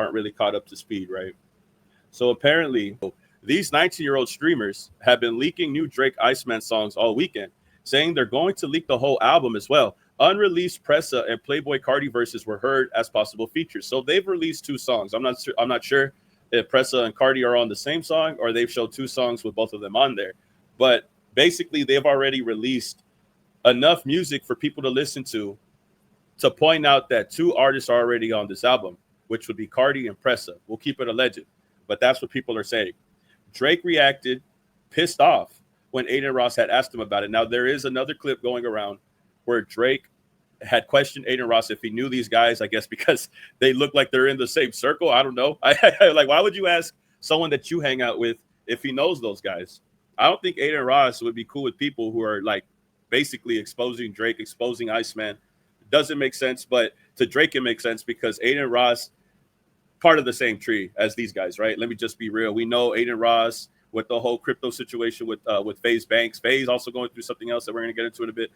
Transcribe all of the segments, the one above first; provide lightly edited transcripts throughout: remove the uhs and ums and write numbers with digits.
aren't really caught up to speed, right? So apparently, these 19-year-old streamers have been leaking new Drake Iceman songs all weekend, saying they're going to leak the whole album as well. Unreleased Pressa and Playboy Cardi verses were heard as possible features. So they've released 2 songs. I'm not sure if Pressa and Cardi are on the same song or they've showed 2 songs with both of them on there. But basically, they've already released enough music for people to listen to point out that 2 artists are already on this album, which would be Cardi and Pressa. We'll keep it alleged, but that's what people are saying. Drake reacted pissed off when Aiden Ross had asked him about it. Now, there is another clip going around where Drake had questioned Aiden Ross if he knew these guys, I guess because they look like they're in the same circle. I don't know. Like, why would you ask someone that you hang out with if he knows those guys? I don't think Aiden Ross would be cool with people who are like basically exposing Drake, exposing Iceman. It doesn't make sense, but to Drake it makes sense because Aiden Ross, part of the same tree as these guys, right? Let me just be real. We know Aiden Ross with the whole crypto situation with FaZe Banks. FaZe also going through something else that we're going to get into in a bit.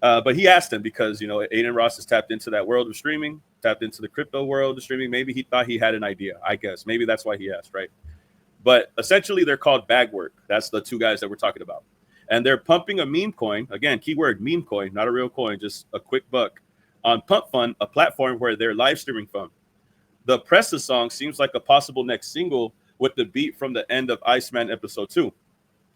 But he asked him because, you know, Aiden Ross has tapped into that world of streaming, tapped into the crypto world of streaming. Maybe he thought he had an idea, I guess. Maybe that's why he asked, right? But essentially, they're called bag work. That's the 2 guys that we're talking about. And they're pumping a meme coin. Again, keyword meme coin, not a real coin, just a quick buck on Pump Fund, a platform where they're live streaming from. The Pressa song seems like a possible next single with the beat from the end of Iceman episode 2.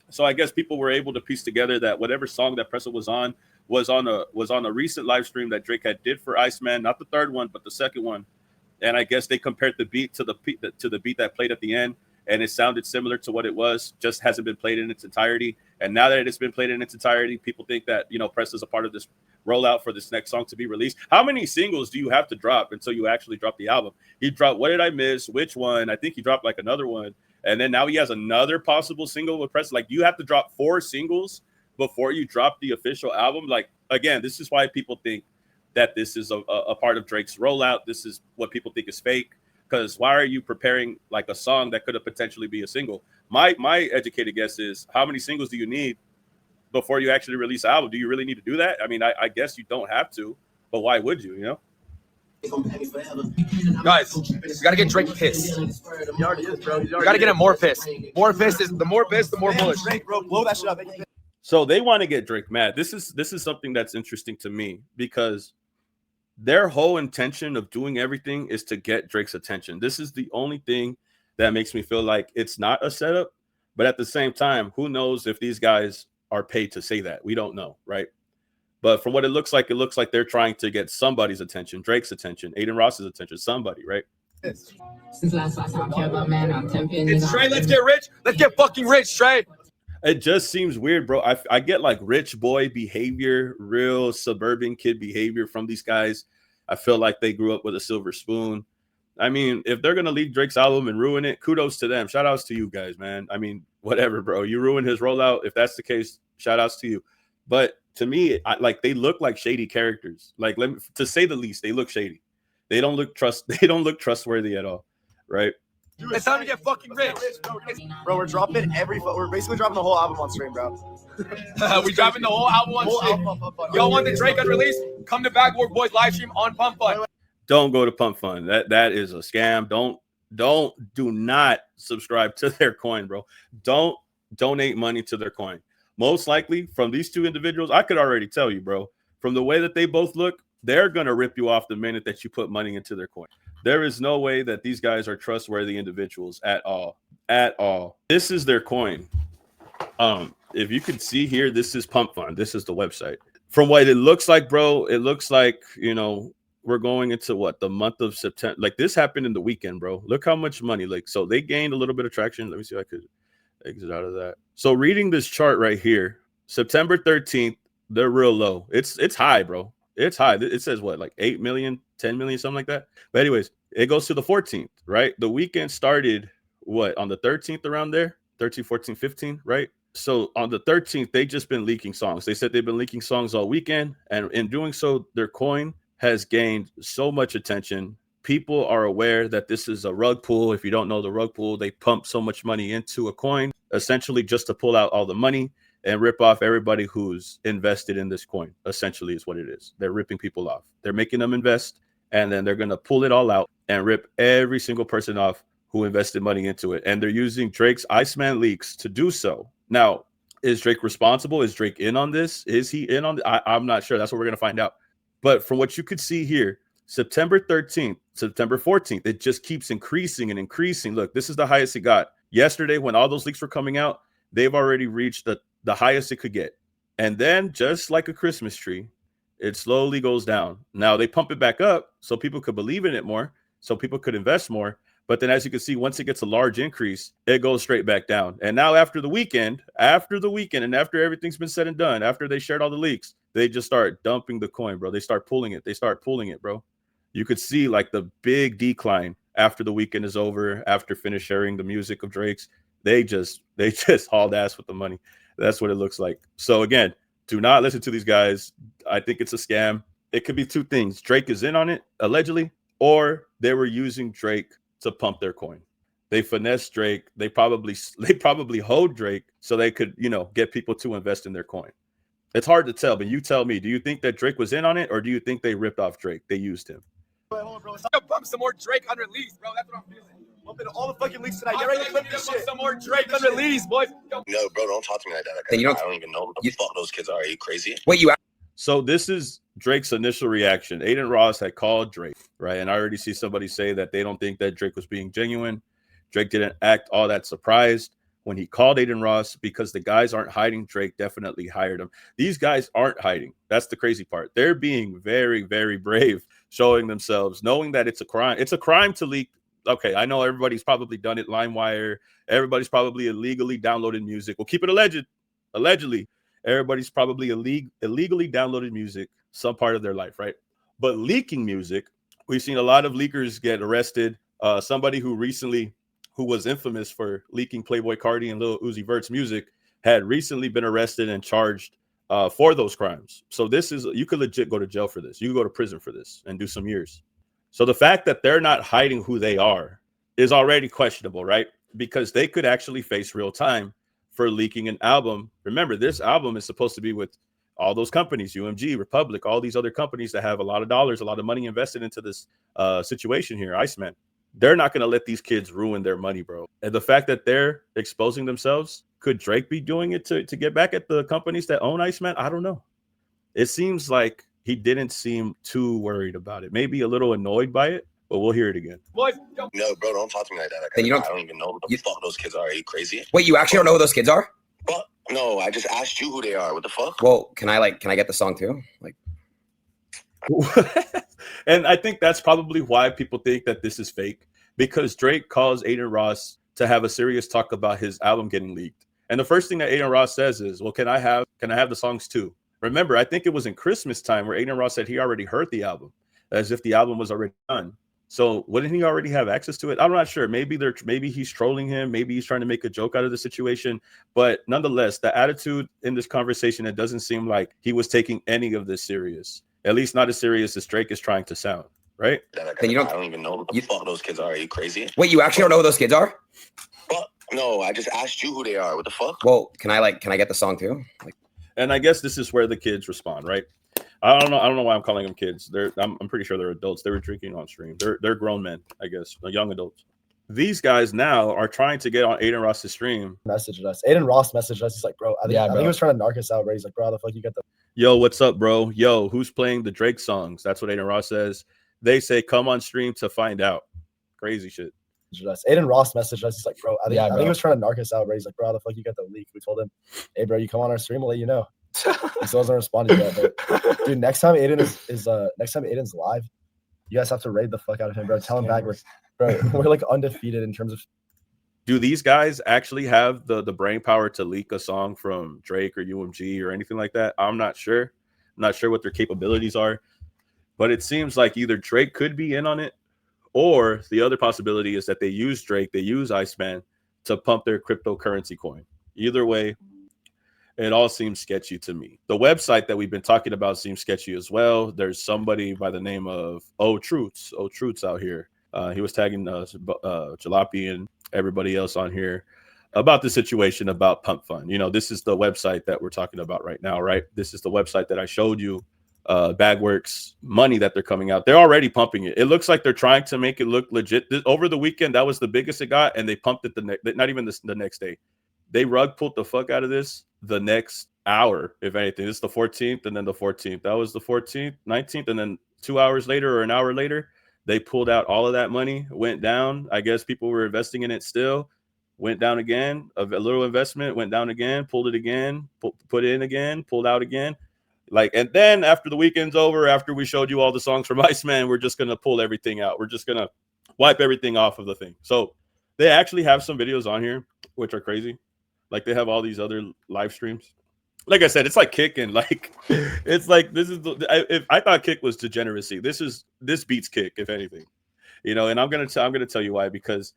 So I guess people were able to piece together that whatever song that Pressa was on a recent live stream that Drake had did for Iceman, not the 3rd one, but the 2nd one. And I guess they compared the beat to the beat that played at the end, and it sounded similar to what it was, just hasn't been played in its entirety. And now that it's been played in its entirety, people think that, you know, Pressa is a part of this rollout for this next song to be released. How many singles do you have to drop until you actually drop the album? He dropped What Did I Miss? Which one? I think he dropped like another one. And then now he has another possible single with Pressa. Like, you have to drop 4 singles before you drop the official album. Like, again, this is why people think that this is a part of Drake's rollout. This is what people think is fake. Because why are you preparing like a song that could have potentially be a single? My educated guess is, how many singles do you need before you actually release an album? Do you really need to do that? I mean, I guess you don't have to, but why would you, you know? Guys, you gotta get Drake pissed. He already is, bro. You gotta get him more pissed. More pissed is the more pissed, the more bullish. Drake, bro, blow that shit up. So they want to get Drake mad. This is something that's interesting to me because their whole intention of doing everything is to get Drake's attention. This is the only thing that makes me feel like it's not a setup, but at the same time, who knows if these guys are paid to say that? We don't know, right? But from what it looks like they're trying to get somebody's attention, Drake's attention, Aiden Ross's attention, somebody, right? Since last time I care about man, I'm tempting. It's Trey, let's get rich. Let's get fucking rich, Trey. It just seems weird, bro. I get like rich boy behavior, real suburban kid behavior from these guys. I feel like they grew up with a silver spoon. I mean, if they're going to leak Drake's album and ruin it, kudos to them. Shout outs to you guys, man. I mean, whatever, bro. You ruined his rollout. If that's the case, shout outs to you. But to me, they look like shady characters. Like, to say the least, they look shady. They don't look trustworthy at all, right? It's time to get fucking rich. Bro, we're basically dropping the whole album on stream, bro. We dropping the whole album on stream. Y'all want the Drake unreleased? Come to Backward Boys live stream on Pump Fund. Don't go to Pump Fund. That is a scam. Do not subscribe to their coin, bro. Don't donate money to their coin. Most likely from these 2 individuals, I could already tell you, bro, from the way that they both look, they're going to rip you off the minute that you put money into their coin. There is no way that these guys are trustworthy individuals at all. At all. This is their coin. If you can see here, this is Pump Fund. This is the website. From what it looks like, bro, it looks like, you know, we're going into the month of September. Like, this happened in the weekend, bro. Look how much money. Like, so they gained a little bit of traction. Let me see if I could exit out of that. So reading this chart right here, September 13th, they're real low. It's high, bro. It's high. It says what, like 8 million, 10 million, something like that. But anyways, it goes to the 14th, right? The weekend started on the 13th, around there, 13, 14, 15, right? So on the 13th, they just been leaking songs. They said they've been leaking songs all weekend. And in doing so, their coin has gained so much attention. People are aware that this is a rug pull. If you don't know the rug pull, they pump so much money into a coin, essentially just to pull out all the money and rip off everybody who's invested in this coin, essentially is what it is. They're ripping people off. They're making them invest, and then they're going to pull it all out and rip every single person off who invested money into it. And they're using Drake's Iceman leaks to do so. Now, is Drake responsible? Is Drake in on this? Is he in on I'm not sure. That's what we're going to find out. But from what you could see here, September 13th, September 14th, it just keeps increasing and increasing. Look, this is the highest it got. Yesterday, when all those leaks were coming out, they've already reached the highest it could get. And then, just like a Christmas tree, it slowly goes down. Now, they pump it back up so people could believe in it more, so people could invest more. But then, as you can see, once it gets a large increase, it goes straight back down. And now after the weekend, and after everything's been said and done, after they shared all the leaks, they just start dumping the coin, bro. They start pulling it, bro. You could see like the big decline after the weekend is over, after finish sharing the music of Drake's. They just hauled ass with the money. That's what it looks like. So again, do not listen to these guys. I think it's a scam. It could be two things. Drake is in on it, allegedly, or they were using Drake to pump their coin. They finessed Drake. They probably hoed Drake so they could, get people to invest in their coin. It's hard to tell, but you tell me. Do you think that Drake was in on it, or do you think they ripped off Drake? They used him. Bro, pump some more Drake unreleased, bro. That's what I'm feeling. Pumping all the fucking leaks tonight. Get ready to clip this shit. Some more Drake unreleased, boys. No, bro, don't talk to me like that. I don't even know what the fuck those kids are. Are you crazy? Wait, So this is Drake's initial reaction. Aiden Ross had called Drake, right? And I already see somebody say that they don't think that Drake was being genuine. Drake didn't act all that surprised when he called Aiden Ross because the guys aren't hiding. Drake definitely hired him. These guys aren't hiding. That's the crazy part. They're being very, very brave, showing themselves, knowing that it's a crime. It's a crime to leak. Okay, I know everybody's probably done it. LimeWire. Everybody's probably illegally downloaded music. We'll keep it allegedly. Everybody's probably illegally downloaded music some part of their life, right? But leaking music, we've seen a lot of leakers get arrested. Somebody who was infamous for leaking Playboi Carti and Lil Uzi Vert's music had recently been arrested and charged for those crimes. So you could legit go to jail for this. You could go to prison for this and do some years. So the fact that they're not hiding who they are is already questionable, right? Because they could actually face real time for leaking an album. Remember, this album is supposed to be with all those companies, UMG, Republic, all these other companies that have a lot of dollars, a lot of money invested into this situation here, Iceman. They're not going to let these kids ruin their money, bro. And the fact that they're exposing themselves, could Drake be doing it to get back at the companies that own Iceman? I don't know. It seems like he didn't seem too worried about it. Maybe a little annoyed by it, but we'll hear it again. No, bro, don't talk to me like that. I don't even know what the fuck those kids are. Are you crazy? Wait, you actually don't know who those kids are? What? No, I just asked you who they are. What the fuck? Well, can I get the song too? And I think that's probably why people think that this is fake, because Drake calls Aiden Ross to have a serious talk about his album getting leaked. And the first thing that Aiden Ross says is, well, can I have the songs too? Remember, I think it was in Christmas time where Aiden Ross said he already heard the album, as if the album was already done. So wouldn't he already have access to it? I'm not sure. Maybe he's trolling him. Maybe he's trying to make a joke out of the situation. But nonetheless, the attitude in this conversation, it doesn't seem like he was taking any of this serious. At least not as serious as Drake is trying to sound, right? I don't even know what the fuck those kids are. Are you crazy? Wait, you actually don't know who those kids are? What? No, I just asked you who they are. What the fuck? Well, can I get the song too? And I guess this is where the kids respond, right? I don't know why I'm calling them kids. I'm pretty sure they're adults. They were drinking on stream. They're grown men, I guess, young adults. These guys now are trying to get on Aiden Ross's stream. Messaged us. Aiden Ross messaged us. He's like, bro, I think he was trying to narc us out, bro. He's like, bro, how the fuck you got the... Yo, what's up, bro? Yo, who's playing the Drake songs? That's what Aiden Ross says. They say, come on stream to find out. Crazy shit. Aiden Ross messaged us. He's like, bro, I think he was trying to narc us out, bro. He's like, bro, how the fuck you got the leak? We told him, hey, bro, you come on our stream, we'll let you know. He still hasn't responded yet, but dude, next time Aiden's live, you guys have to raid the fuck out of him, bro. Tell him back, we're like undefeated in terms of... Do these guys actually have the brain power to leak a song from Drake or UMG or anything like that? I'm not sure. I'm not sure what their capabilities are, but it seems like either Drake could be in on it, or the other possibility is that they use Drake, they use Iceman to pump their cryptocurrency coin. Either way, it all seems sketchy to me. The website that we've been talking about seems sketchy as well. There's somebody by the name of Truths out here. He was tagging Jalopy and everybody else on here about the situation about Pump Fund. This is the website that we're talking about right now, right? This is the website that I showed you Bagworks money that they're coming out. They're already pumping it. It looks like they're trying to make it look legit. Over the weekend, that was the biggest it got, and they pumped it not even the next day. They rug pulled the fuck out of this the next hour, if anything. This is the 14th, and then the 14th. That was the 14th, 19th, and then 2 hours later or an hour later, they pulled out all of that money, went down. I guess people were investing in it still, went down again. A little investment, went down again, pulled it again, put in again, pulled out again. Like, and then after the weekend's over, after we showed you all the songs from Iceman, we're just going to pull everything out. We're just going to wipe everything off of the thing. So they actually have some videos on here, which are crazy. Like, they have all these other live streams. Like I said, it's like Kick, and like, it's like, this is, if I thought Kick was degeneracy, this beats Kick, if anything, you know, and I'm going to tell you why, because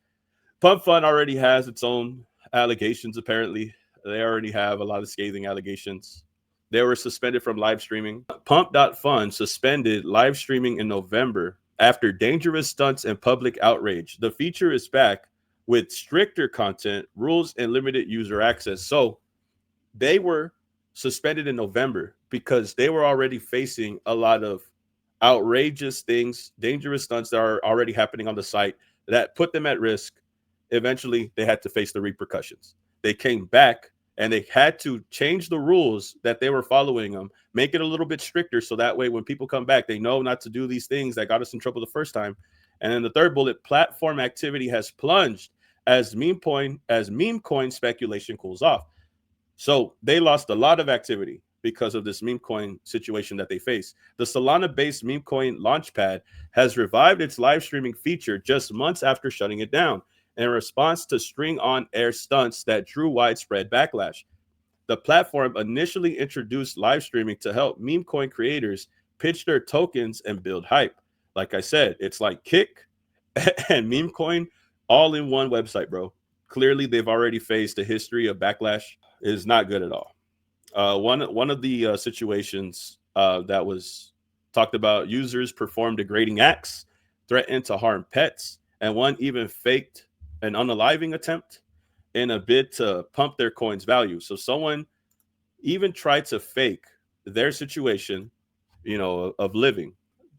Pump Fun already has its own allegations. Apparently they already have a lot of scathing allegations. They were suspended from live streaming. Pump.Fun suspended live streaming in November after dangerous stunts and public outrage. The feature is back with stricter content, rules, and limited user access. So they were suspended in November because they were already facing a lot of outrageous things, dangerous stunts that are already happening on the site that put them at risk. Eventually, they had to face the repercussions. They came back, and they had to change the rules that they were following them, make it a little bit stricter, so that way when people come back, they know not to do these things that got us in trouble the first time. And then the third bullet, platform activity has plunged as meme coin speculation cools off. So they lost a lot of activity because of this meme coin situation that they face. The Solana-based meme coin launchpad has revived its live streaming feature just months after shutting it down, in response to string on air stunts that drew widespread backlash. The platform initially introduced live streaming to help meme coin creators pitch their tokens and build hype. Like I said, it's like Kick and meme coin all in one website, bro. Clearly, they've already faced a history of backlash. It is not good at all. One of the situations that was talked about, users performed degrading acts, threatened to harm pets, and one even faked an unaliving attempt in a bid to pump their coin's value. So someone even tried to fake their situation, you know, of living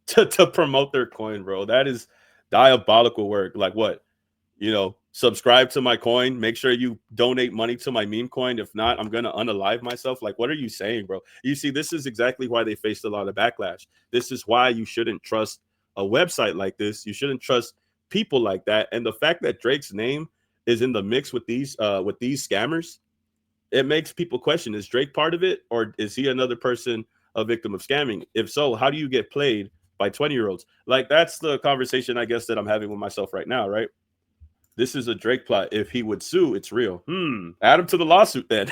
to promote their coin, bro. That is diabolical work. Like, what? You know, subscribe to my coin, make sure you donate money to my meme coin. If not, I'm going to unalive myself. Like, what are you saying, bro? You see, this is exactly why they faced a lot of backlash. This is why you shouldn't trust a website like this. You shouldn't trust people like that. And the fact that Drake's name is in the mix with these scammers, it makes people question, is Drake part of it, or is he another person, a victim of scamming? If so, how do you get played by 20-year-olds? Like, that's the conversation, I guess, that I'm having with myself right now, right? This is a Drake plot. If he would sue, it's real. Add him to the lawsuit then.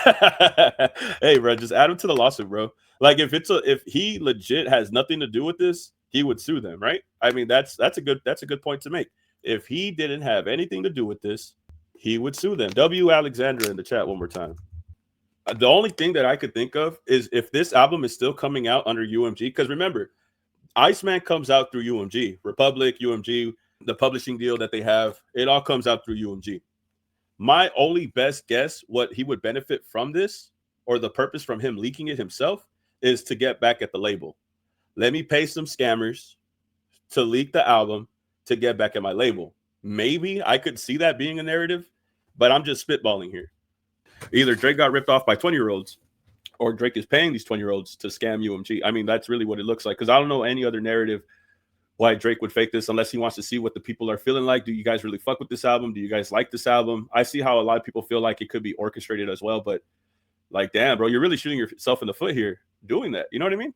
Hey, bro, just add him to the lawsuit, bro. Like, if he legit has nothing to do with this, he would sue them, right? I mean, that's a good point to make. If he didn't have anything to do with this, he would sue them. W. Alexandra in the chat one more time. The only thing that I could think of is if this album is still coming out under UMG, because remember, Iceman comes out through UMG, Republic, UMG, the publishing deal that they have, it all comes out through UMG. My only best guess what he would benefit from this, or the purpose from him leaking it himself, is to get back at the label. Let me pay some scammers to leak the album to get back at my label. Maybe I could see that being a narrative, but I'm just spitballing here. Either Drake got ripped off by 20-year-olds, or Drake is paying these 20-year-olds to scam UMG. I mean, that's really what it looks like, because I don't know any other narrative why Drake would fake this unless he wants to see what the people are feeling like. Do you guys really fuck with this album? Do you guys like this album? I see how a lot of people feel like it could be orchestrated as well, but like, damn, bro, you're really shooting yourself in the foot here doing that. You know what I mean?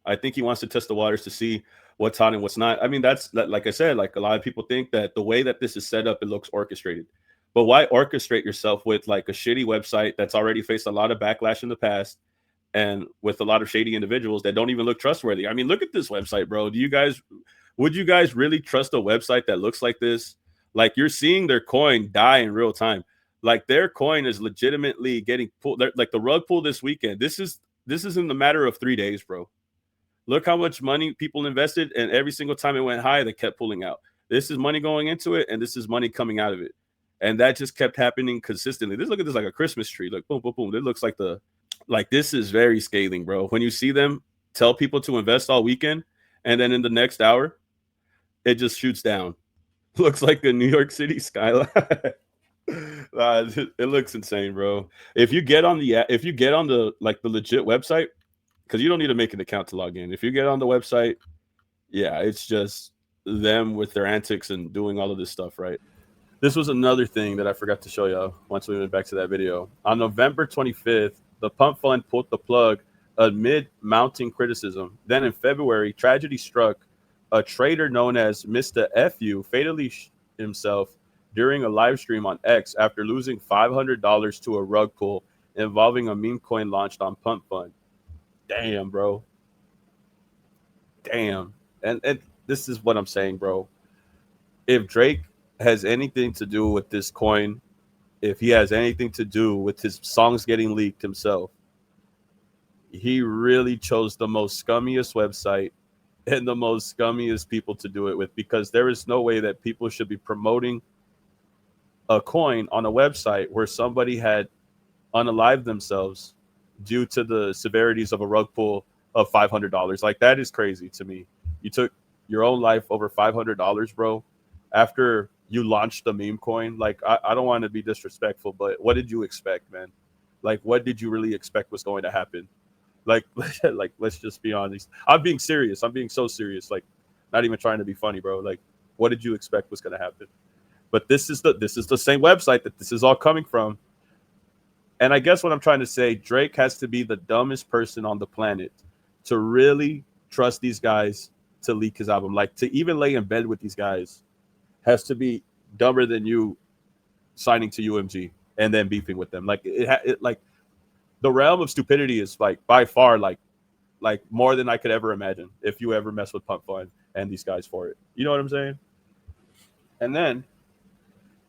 I think he wants to test the waters to see what's hot and what's not. I mean, that's like I said, like a lot of people think that the way that this is set up, it looks orchestrated. But why orchestrate yourself with like a shitty website that's already faced a lot of backlash in the past, and with a lot of shady individuals that don't even look trustworthy? I mean, look at this website, bro. Would you guys really trust a website that looks like this? Like, you're seeing their coin die in real time. Like, their coin is legitimately getting pulled. Like, the rug pull this weekend. This is in the matter of 3 days, bro. Look how much money people invested, and every single time it went high, they kept pulling out. This is money going into it, and this is money coming out of it. And that just kept happening consistently. Look at this like a Christmas tree. Like, boom, boom, boom. It looks like this is very scathing, bro. When you see them, tell people to invest all weekend, and then in the next hour, it just shoots down. Looks like a New York City skyline. It looks insane, bro. If you get on the like the legit website, because you don't need to make an account to log in. If you get on the website, yeah, it's just them with their antics and doing all of this stuff, right? This was another thing that I forgot to show y'all once we went back to that video. On November 25th, the Pump Fund pulled the plug amid mounting criticism. Then in February, tragedy struck. A trader known as Mr. FU fatally himself during a live stream on X after losing $500 to a rug pull involving a meme coin launched on Pump Fund. Damn, bro. Damn. And this is what I'm saying, bro. If Drake has anything to do with this coin, if he has anything to do with his songs getting leaked himself, he really chose the most scummiest website and the most scummiest people to do it with, because there is no way that people should be promoting a coin on a website where somebody had unalived themselves due to the severities of a rug pull of $500. Like, that is crazy to me. You took your own life over $500, bro, after you launched the meme coin. Like, I don't want to be disrespectful, but what did you expect, man? Like, what did you really expect was going to happen? Like, let's just be honest. I'm being serious. I'm being so serious. Like, not even trying to be funny, bro. Like, what did you expect was going to happen? But this is the same website that this is all coming from. And I guess what I'm trying to say, Drake has to be the dumbest person on the planet to really trust these guys to leak his album. Like, to even lay in bed with these guys has to be dumber than you signing to UMG and then beefing with them. Like, like the realm of stupidity is like by far like more than I could ever imagine if you ever mess with Pump Fund and these guys for it. You know what I'm saying? And then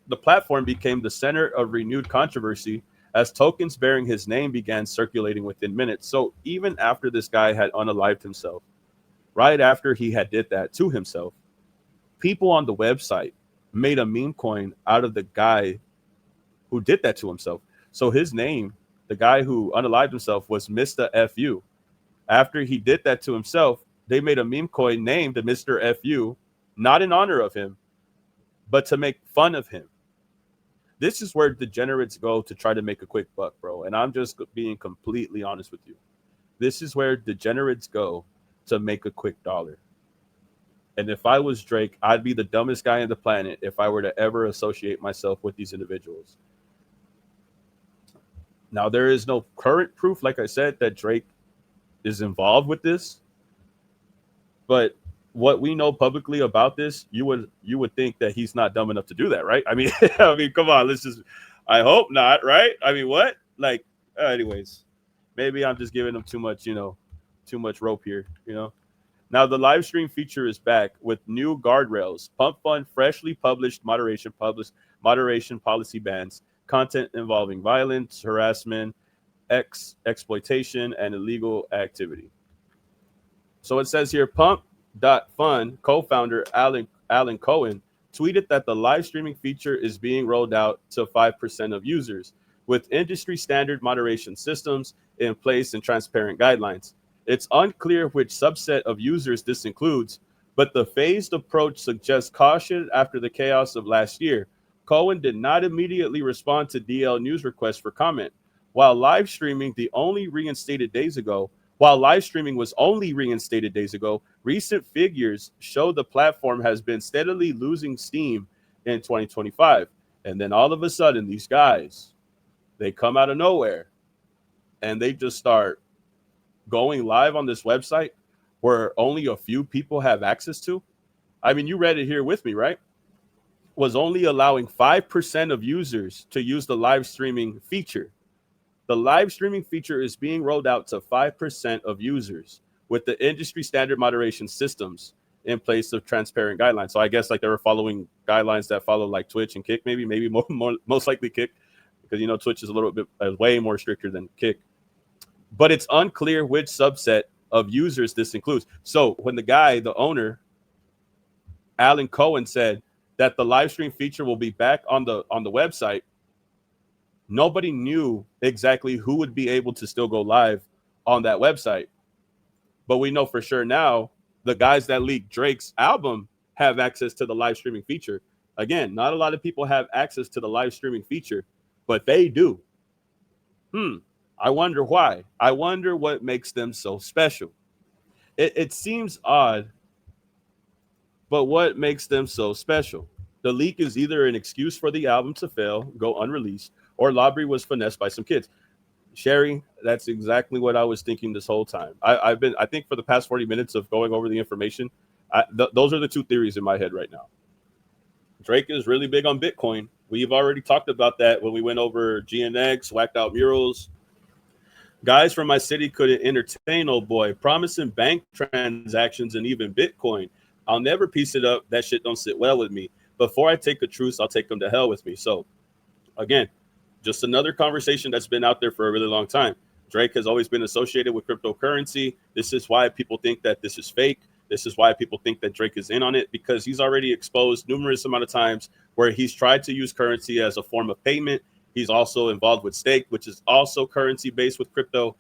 the platform became the center of renewed controversy as tokens bearing his name began circulating within minutes. So even after this guy had unalived himself, right after he had did that to himself, people on the website made a meme coin out of the guy who did that to himself. So his name, the guy who unalived himself, was Mr. FU. After he did that to himself, they made a meme coin named Mr. FU, not in honor of him, but to make fun of him. This is where degenerates go to try to make a quick buck, bro. And I'm just being completely honest with you. This is where degenerates go to make a quick dollar. And if I was Drake, I'd be the dumbest guy on the planet if I were to ever associate myself with these individuals. Now, there is no current proof, like I said, that Drake is involved with this. But what we know publicly about this, you would think that he's not dumb enough to do that, right? I mean, come on, I hope not, right? I mean, what? Like, anyways, maybe I'm just giving him too much rope here, Now, the live stream feature is back with new guardrails. Pump Fund freshly published moderation policy bans content involving violence, harassment, exploitation, and illegal activity. So it says here, Pump.Fund co-founder Alan Cohen tweeted that the live streaming feature is being rolled out to 5% of users with industry standard moderation systems in place and transparent guidelines. It's unclear which subset of users this includes, but the phased approach suggests caution after the chaos of last year. Cohen did not immediately respond to DL News requests for comment. While live streaming was only reinstated days ago, recent figures show the platform has been steadily losing steam in 2025. And then all of a sudden, these guys, they come out of nowhere and they just start going live on this website where only a few people have access to. I mean, you read it here with me, right? Was only allowing 5% of users to use the live streaming feature. The live streaming feature is being rolled out to 5% of users with the industry standard moderation systems in place of transparent guidelines. So I guess like they were following guidelines that follow like Twitch and Kick, maybe most likely Kick, because Twitch is a little bit way more stricter than Kick. But it's unclear which subset of users this includes. So when the owner, Alan Cohen, said that the live stream feature will be back on the website, nobody knew exactly who would be able to still go live on that website. But we know for sure now the guys that leaked Drake's album have access to the live streaming feature. Again, not a lot of people have access to the live streaming feature, but they do. I wonder why. I wonder what makes them so special. It seems odd, but what makes them so special? The leak is either an excuse for the album to fail, go unreleased, or Labrie was finessed by some kids. Sherry, that's exactly what I was thinking this whole time. I think for the past 40 minutes of going over the information, those are the two theories in my head right now. Drake is really big on Bitcoin. We've already talked about that when we went over GNX, whacked out murals. Guys from my city couldn't entertain old boy, promising bank transactions and even Bitcoin. I'll never piece it up. That shit don't sit well with me. Before I take a truce, I'll take them to hell with me. So, again, just another conversation that's been out there for a really long time. Drake has always been associated with cryptocurrency. This is why people think that this is fake. This is why people think that Drake is in on it, because he's already exposed numerous amount of times where he's tried to use currency as a form of payment. He's also involved with stake, which is also currency based with crypto.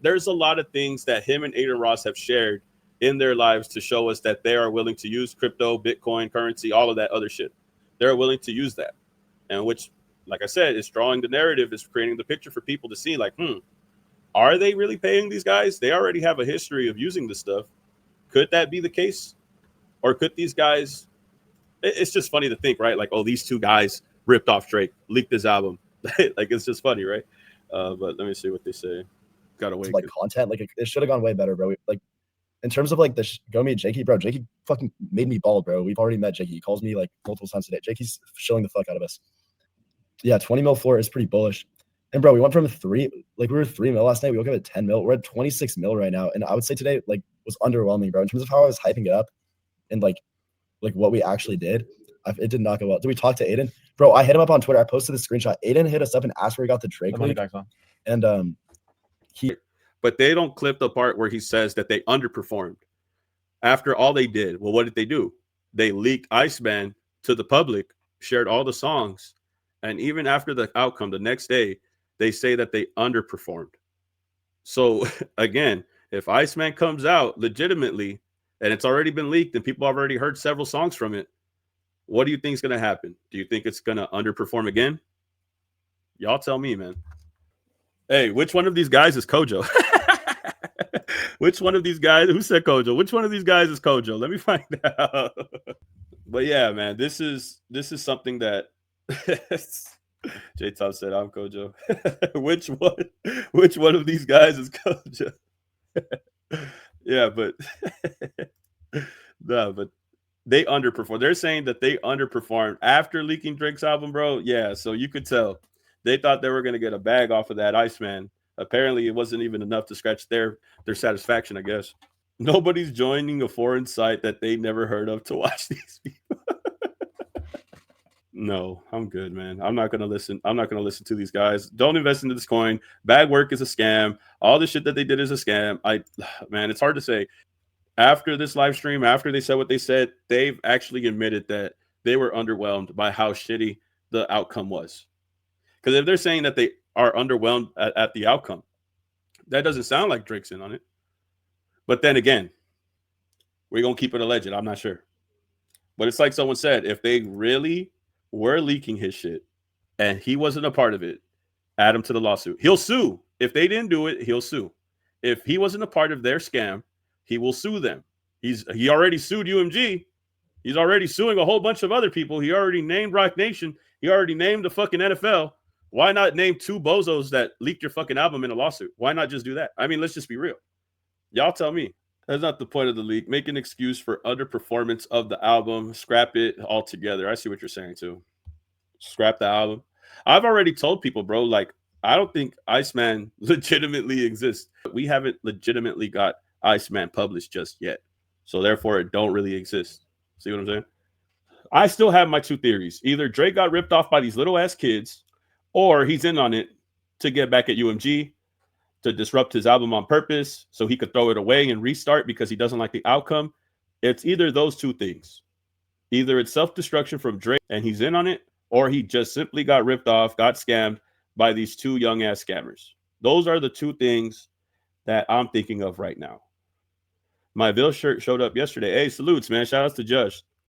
There's a lot of things that him and Aiden Ross have shared in their lives to show us that they are willing to use crypto, Bitcoin, currency, all of that other shit. They're willing to use that. And which, like I said, is drawing the narrative, is creating the picture for people to see like, are they really paying these guys? They already have a history of using this stuff. Could that be the case? Or could these guys, it's just funny to think, right? Like, oh, these two guys ripped off Drake, leaked his album. Like, it's just funny, right? But let me see what they say. Gotta wait. Like content, like it should have gone way better, bro. Like in terms of like the go meet Jakey, bro. Jakey fucking made me bald, bro. We've already met Jakey. He calls me like multiple times a day. Jakey's showing the fuck out of us. Yeah, 20 mil floor is pretty bullish. And bro, we went from we were 3 mil last night. We woke up at 10 mil. We're at 26 mil right now. And I would say today, like, was underwhelming, bro. In terms of how I was hyping it up and like what we actually did, it did not go well. Did we talk to Aiden? Bro, I hit him up on Twitter. I posted the screenshot. Aiden hit us up and asked where he got the Drake leak. And but they don't clip the part where he says that they underperformed. After all they did, well, what did they do? They leaked Iceman to the public, shared all the songs, and even after the outcome, the next day, they say that they underperformed. So again, if Iceman comes out legitimately and it's already been leaked and people have already heard several songs from it, what do you think is going to happen? Do you think it's going to underperform again? Y'all tell me, man. Hey, which one of these guys is Kojo? Which one of these guys? Who said Kojo? Which one of these guys is Kojo? Let me find out. But yeah, man, this is something that J Top said I'm Kojo. which one of these guys is Kojo? Yeah, but no, but they underperformed. They're saying that they underperformed after leaking Drake's album, bro. Yeah, so you could tell they thought they were going to get a bag off of that Iceman. Apparently, it wasn't even enough to scratch their satisfaction, I guess. Nobody's joining a foreign site that they never heard of to watch these people. No, I'm good, man. I'm not gonna listen. I'm not gonna listen to these guys. Don't invest into this coin. Bad work is a scam. All the shit that they did is a scam. Man, it's hard to say. After this live stream, after they said what they said, they've actually admitted that they were underwhelmed by how shitty the outcome was. Because if they're saying that they are underwhelmed at the outcome, that doesn't sound like Drake's in on it. But then again, we're gonna keep it alleged. I'm not sure. But it's like someone said, if they really were leaking his shit and he wasn't a part of it, add him to the lawsuit. He'll sue. If they didn't do it, he'll sue. If he wasn't a part of their scam, he will sue them. He already sued UMG. He's already suing a whole bunch of other people. He already named Rock Nation. He already named the fucking NFL. Why not name two bozos that leaked your fucking album in a lawsuit? Why not just do that? I mean, let's just be real. Y'all tell me. That's not the point of the leak. Make an excuse for underperformance of the album. Scrap it altogether. I see what you're saying too. Scrap the album. I've already told people, bro, like, I don't think Iceman legitimately exists. We haven't legitimately got Iceman published just yet. So therefore, it don't really exist. See what I'm saying? I still have my two theories. Either Drake got ripped off by these little ass kids, or he's in on it to get back at UMG, to disrupt his album on purpose so he could throw it away and restart because he doesn't like the outcome. It's either those two things. Either it's self-destruction from Drake and he's in on it, or he just simply got ripped off, got scammed by these two young ass scammers. Those are the two things that I'm thinking of right now. My Ville shirt showed up yesterday. Hey, salutes, man. Shout outs to Josh.